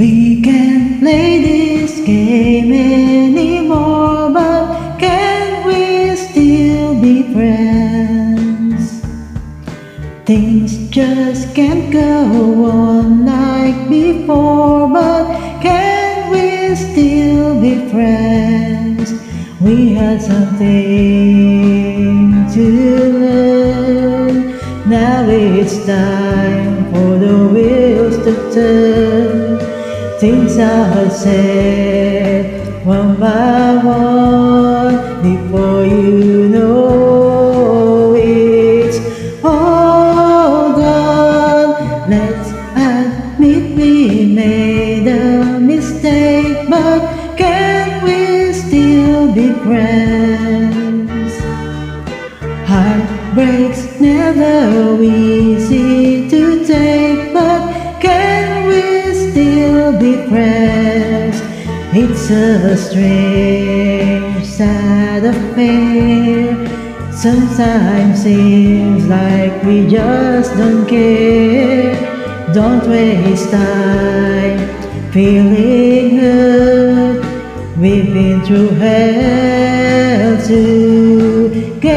We can't play this game anymore, but can we still be friends? Things just can't go on like before, but can we still be friends? We had something to learn. Now it's time for the wheels to turn. Things are said one by one before you know it's all gone. Let's admit we made a mistake, but can we still be friends? Heartbreak's never easy to take, but can we still be friends? It's a strange, sad affair. Sometimes seems like we just don't care. Don't waste time feeling hurt. We've been through hell together.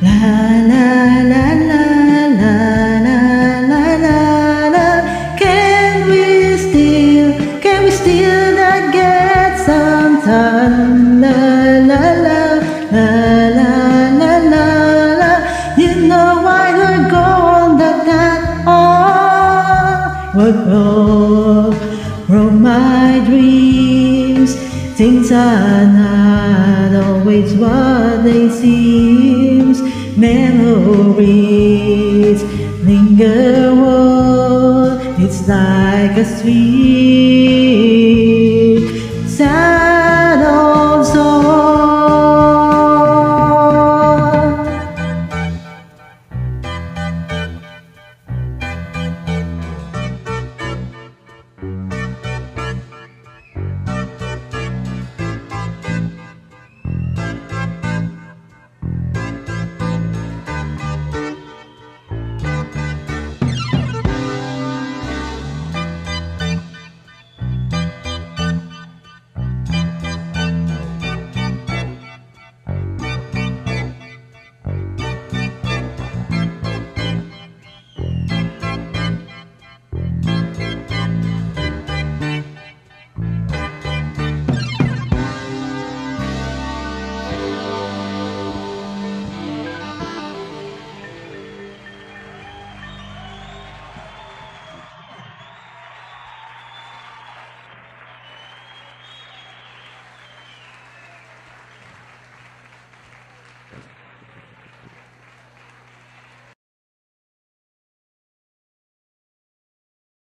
La la la la la la la la la. Can we still not get some time? La la la la la la la la. You know I would go on that all would from my dreams. Things are not always what they seem. Memories linger on. It's like a sweet